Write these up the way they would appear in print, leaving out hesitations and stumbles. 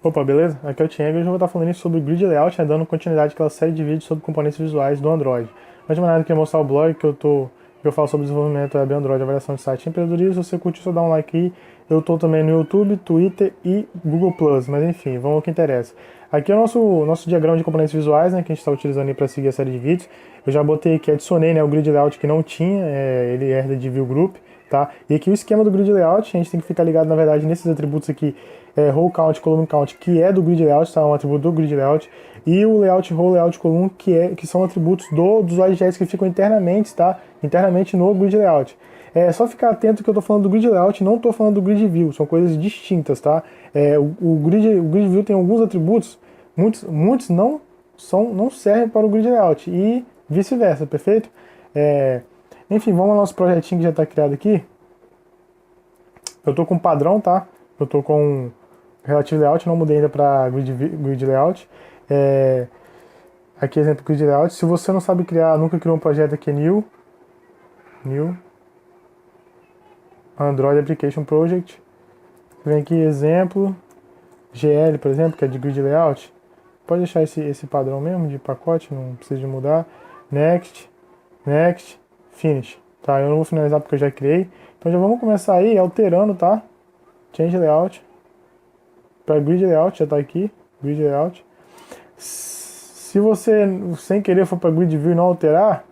Opa, beleza? Aqui é o Tiago e hoje eu vou estar falando sobre Grid Layout, né, dando continuidade àquela série de vídeos sobre componentes visuais do Android. Antes de mais nada, eu queria mostrar o blog que eu falo sobre desenvolvimento web Android, avaliação de site e empreendedorismo. Se você curte, só dá um like aí. Eu tô também no YouTube, Twitter e Google+, mas enfim, vamos ao que interessa. Aqui é o nosso diagrama de componentes visuais, né, que a gente está utilizando aí para seguir a série de vídeos. Eu já botei aqui, adicionei, né, o Grid Layout que não tinha, ele herda de View Group, tá? E aqui o esquema do Grid Layout, a gente tem que ficar ligado, na verdade, nesses atributos aqui, row count, column count, que é do Grid Layout, tá? Um atributo do Grid Layout, e o layout row, layout column, que são atributos dos objetos que ficam internamente, tá? Internamente no Grid Layout. É só ficar atento que eu estou falando do Grid Layout, não estou falando do Grid View, são coisas distintas, tá? O Grid View tem alguns atributos, muitos não servem para o Grid Layout e vice-versa, perfeito? Enfim, vamos ao nosso projetinho que já está criado aqui. Eu estou com um padrão, tá? Eu estou com Relative Layout, não mudei ainda para Grid Layout. Aqui exemplo Grid Layout. Se você não sabe criar, nunca criou um projeto aqui, New Android Application Project. Vem aqui exemplo, GL, por exemplo, que é de Grid Layout. Pode deixar esse padrão mesmo de pacote, não precisa de mudar. Next, Finish. Tá, eu não vou finalizar porque eu já criei. Então já vamos começar aí alterando, tá? Change Layout para Grid Layout, já está aqui, Grid Layout. Se você, sem querer, for para Grid View e não alterar,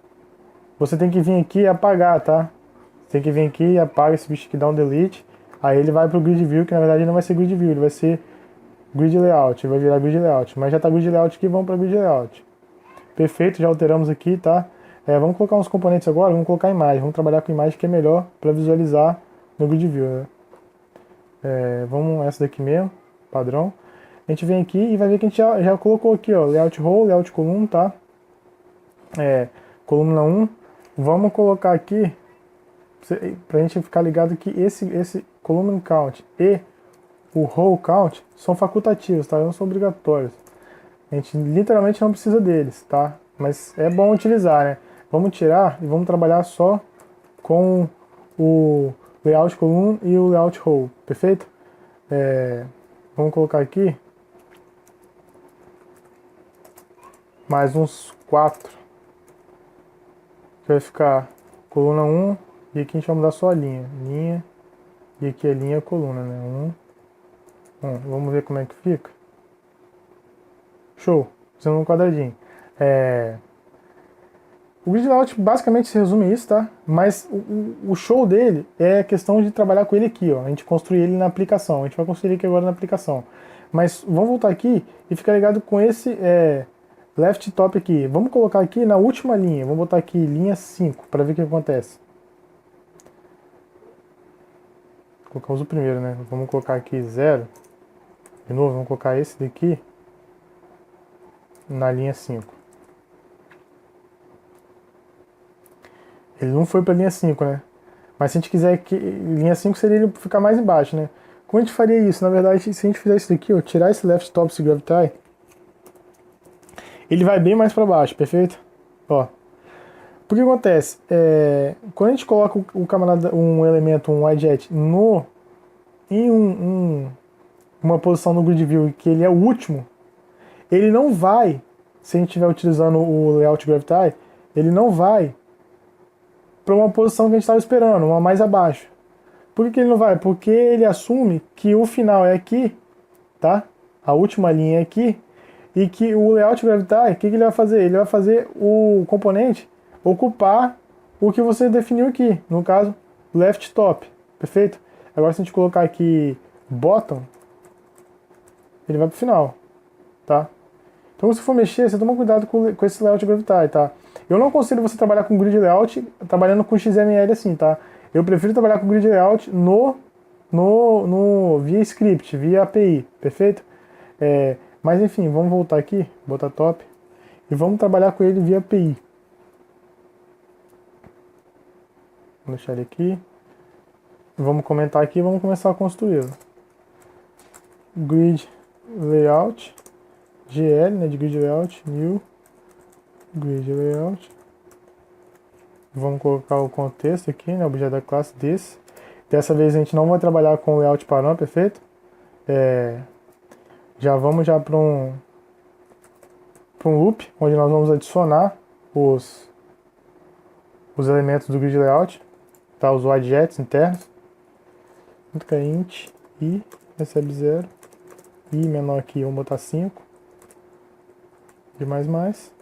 você tem que vir aqui e apagar, tá? Tem que vir aqui e apaga esse bicho aqui, dá um delete. Aí ele vai para o Grid View, que na verdade não vai ser Grid View, ele vai ser Grid Layout, vai virar Grid Layout. Mas já está Grid Layout aqui, vamos para Grid Layout. Perfeito, já alteramos aqui, tá? Vamos colocar uns componentes agora, vamos colocar imagem. Vamos trabalhar com imagem que é melhor para visualizar no Grid View, né? Vamos essa daqui mesmo, padrão. A gente vem aqui e vai ver que a gente já colocou aqui, ó, layout row, layout column, tá? Coluna 1. Vamos colocar aqui, pra gente ficar ligado que esse column count e o row count são facultativos, tá? Não são obrigatórios. A gente literalmente não precisa deles, tá? Mas é bom utilizar, né? Vamos tirar e vamos trabalhar só com o layout column e o layout row, perfeito? Vamos colocar aqui mais uns 4, que vai ficar coluna 1, e aqui a gente vai mudar só a linha, e aqui a linha e a coluna, né? 1. Vamos ver como é que fica. Show, fazendo um quadradinho. O grid layout basicamente se resume a isso, tá? Mas o show dele é a questão de trabalhar com ele aqui, ó. A gente construir ele na aplicação. A gente vai construir ele aqui agora na aplicação. Mas vamos voltar aqui e ficar ligado com esse left top aqui. Vamos colocar aqui na última linha. Vamos botar aqui linha 5 para ver o que acontece. Colocamos o primeiro, né? Vamos colocar aqui 0. De novo, vamos colocar esse daqui na linha 5. Ele não foi para linha 5, né? Mas se a gente quiser que linha 5 seria ele ficar mais embaixo, né? Como a gente faria isso? Na verdade, se a gente fizer isso daqui, ó, tirar esse left top se gravity, ele vai bem mais para baixo, perfeito? Ó. Por que acontece? Quando a gente coloca um elemento, um widget, em uma posição no grid view que ele é o último, ele não vai, se a gente estiver utilizando o layout gravity, ele não vai para uma posição que a gente estava esperando, uma mais abaixo. Por que ele não vai? Porque ele assume que o final é aqui, tá? A última linha é aqui, e que o layout gravity, o que ele vai fazer? Ele vai fazer o componente ocupar o que você definiu aqui, no caso, left top, perfeito? Agora se a gente colocar aqui bottom, ele vai para o final, tá? Então se for mexer, você toma cuidado com esse layout gravity, tá? Eu não aconselho você trabalhar com grid layout trabalhando com XML assim, tá? Eu prefiro trabalhar com grid layout via script, via API, perfeito? Mas enfim, vamos voltar aqui, botar top, e vamos trabalhar com ele via API. Vou deixar ele aqui. Vamos comentar aqui e vamos começar a construí-lo. Grid Layout, GL, né, de Grid Layout, New, Grid Layout. Vamos colocar o contexto aqui, né, objeto da classe desse. Dessa vez a gente não vai trabalhar com o layout padrão, perfeito? já vamos já para um loop, onde nós vamos adicionar os elementos do grid layout, tá? Os widgets internos. Int i recebe 0, i menor que vamos botar 5, de mais.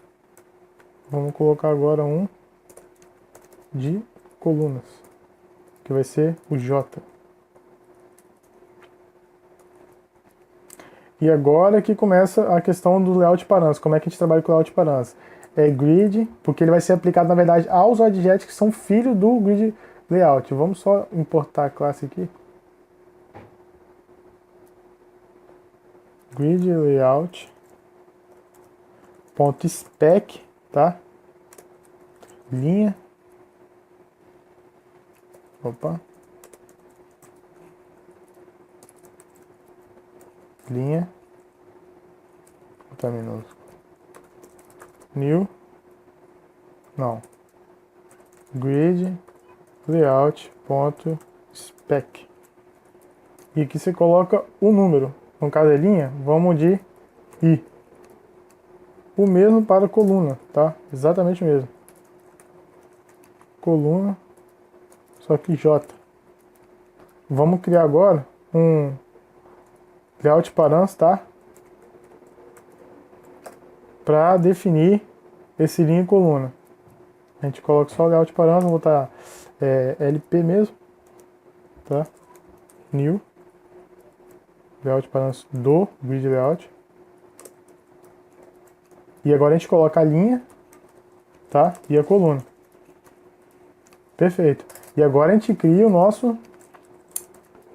Vamos colocar agora um de colunas, que vai ser o J. E agora que começa a questão do layout parâmetros. Como é que a gente trabalha com o layout parâmetros? É grid, porque ele vai ser aplicado, na verdade, aos widgets que são filhos do grid layout. Vamos só importar a classe aqui. Grid layout ponto spec, tá? Linha. Opa. Linha. Botar minúsculo. New. Não. Grid layout ponto spec. E aqui você coloca o número. No caso é linha, vamos de i. O mesmo para coluna, tá? Exatamente o mesmo. Coluna, só que J. Vamos criar agora um layout parâmetros, tá? Para definir esse linha e coluna. A gente coloca só o layout parâmetros, vou botar LP mesmo, tá? New. Layout parâmetros do grid layout. E agora a gente coloca a linha, tá? E a coluna. Perfeito. E agora a gente cria o nosso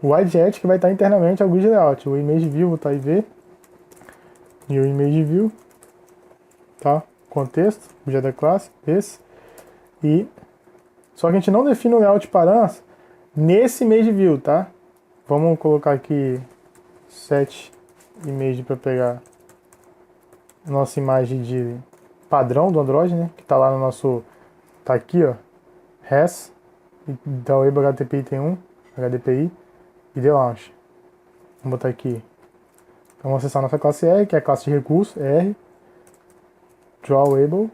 widget que vai estar internamente ao grid layout. O image view, vou botar IV. E o image view, tá? Contexto, objeto da classe, esse. E só que a gente não define o layout parâmetros nesse image view, tá? Vamos colocar aqui set image para pegar nossa imagem de padrão do Android, né? Que tá lá no nosso, tá aqui, ó, res, da web HTTP tem um, HDPI e the launch. Vamos botar aqui. Então vamos acessar a nossa classe R, que é a classe de recurso, R, drawable,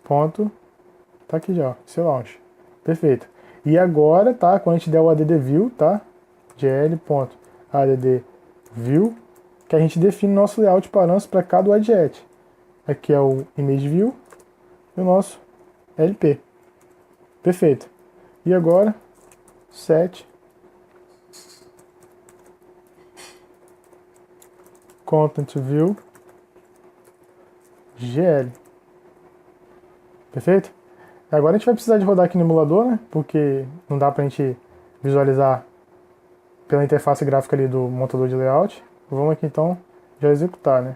ponto, tá aqui já, esse launch. Perfeito. E agora, tá, quando a gente der o add view, tá, gl.add view, que a gente define nosso layout parâmetros para cada widget. Aqui é o image view e o nosso LP. Perfeito. E agora, set content view gl. Perfeito? Agora a gente vai precisar de rodar aqui no emulador, né? Porque não dá pra gente visualizar pela interface gráfica ali do montador de layout. Vamos aqui então já executar, né?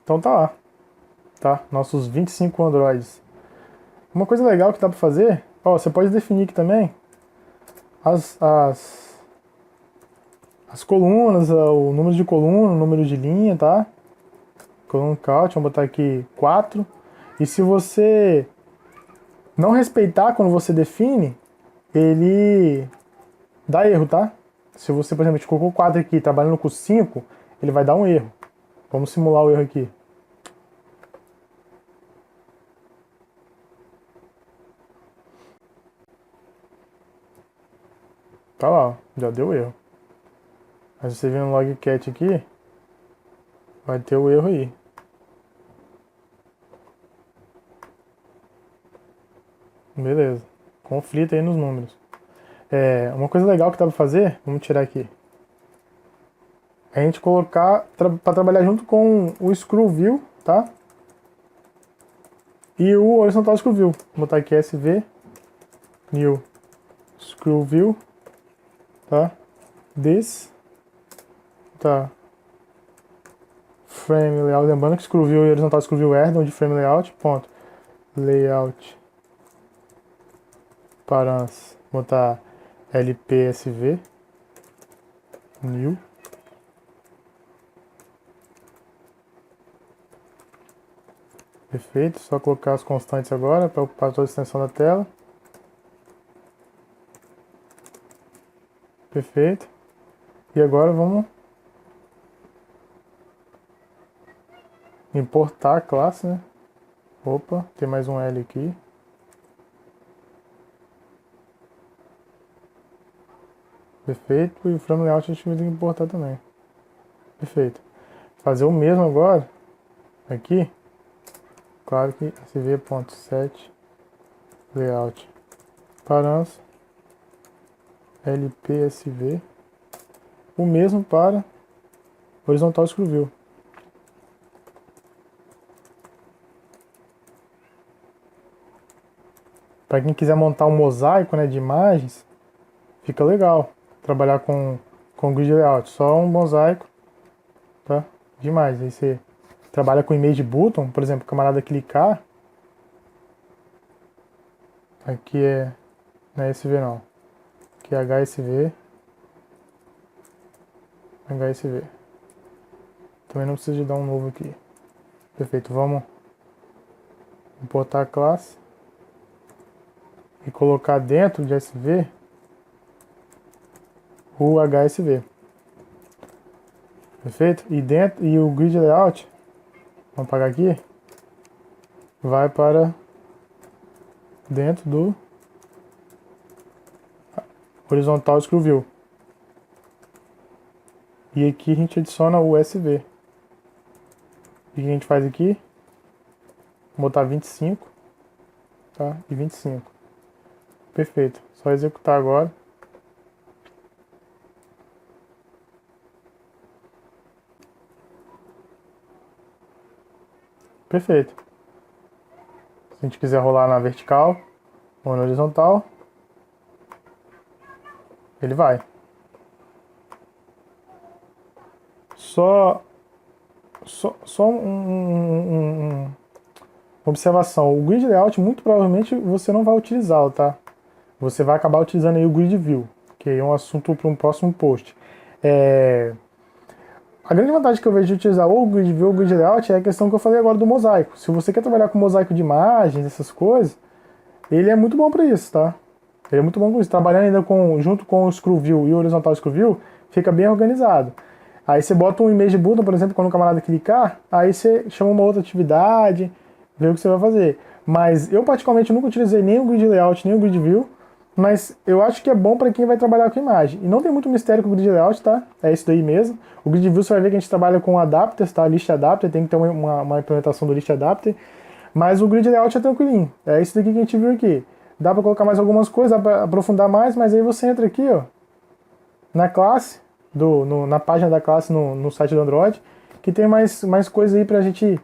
Então tá lá, tá? Nossos 25 Androids. Uma coisa legal que dá pra fazer, ó, você pode definir aqui também as colunas, o número de coluna, o número de linha, tá? Column count, vamos botar aqui 4. E se você não respeitar quando você define, ele dá erro, tá? Se você, por exemplo, colocou 4 aqui trabalhando com 5, ele vai dar um erro. Vamos simular o erro aqui. Tá lá, ó, já deu erro. Mas você vem no logcat aqui, vai ter o erro aí. Beleza. Conflito aí nos números. Uma coisa legal que dá pra fazer, vamos tirar aqui. É a gente colocar para trabalhar junto com o screw view, tá? E o horizontal screw view. Vou botar aqui SV new screw view, tá? This, tá? Frame layout, lembrando que screw view e horizontal screw view é de frame layout, ponto. Layout parâmetros, botar lpsv new. Perfeito, só colocar as constantes agora para ocupar toda a extensão da tela. Perfeito. E agora vamos importar a classe, né? Opa, tem mais um L aqui. Perfeito. E o frame layout a gente vai ter que importar também. Perfeito. Fazer o mesmo agora aqui. Claro que sv.set layout parâmetros lpsv. O mesmo para horizontal screw view. Para quem quiser montar um mosaico, né, de imagens, fica legal trabalhar com grid layout. Só um mosaico, tá? De imagens. Aí você trabalha com image button, por exemplo, o camarada clicar. Aqui não é SV não. Aqui é HSV. HSV. Também não precisa de dar um novo aqui. Perfeito, vamos importar a classe e colocar dentro de SV o HSV. Perfeito? E o grid layout, vamos apagar aqui, vai para dentro do horizontal screw view. E aqui a gente adiciona o SV. O que a gente faz aqui? Vou botar 25, tá? E 25. Perfeito. Só executar agora. Perfeito. Se a gente quiser rolar na vertical ou na horizontal, ele vai. Só uma observação. O grid layout muito provavelmente você não vai utilizá-lo, tá? Você vai acabar utilizando aí o grid view, que é um assunto para um próximo post. A grande vantagem que eu vejo de utilizar ou o grid view ou o grid layout é a questão que eu falei agora do mosaico. Se você quer trabalhar com mosaico de imagens, essas coisas, ele é muito bom para isso, tá? Ele é muito bom com isso. Trabalhando ainda junto com o screw view e o horizontal screw view, fica bem organizado. Aí você bota um image button, por exemplo, quando o camarada clicar, aí você chama uma outra atividade, vê o que você vai fazer. Mas eu particularmente nunca utilizei nem o grid layout, nem o grid view, mas eu acho que é bom para quem vai trabalhar com imagem. E não tem muito mistério com o grid layout, tá? É isso daí mesmo. O grid view você vai ver que a gente trabalha com adapters, tá? List adapter, tem que ter uma implementação do list adapter. Mas o grid layout é tranquilinho. É isso daqui que a gente viu aqui. Dá para colocar mais algumas coisas, dá para aprofundar mais, mas aí você entra aqui, ó, na classe, na página da classe no site do Android, que tem mais coisa aí pra gente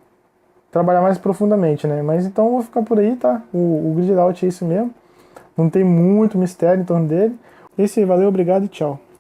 trabalhar mais profundamente, né? Mas então eu vou ficar por aí, tá? O grid layout é isso mesmo. Não tem muito mistério em torno dele. Esse aí, valeu, obrigado e tchau.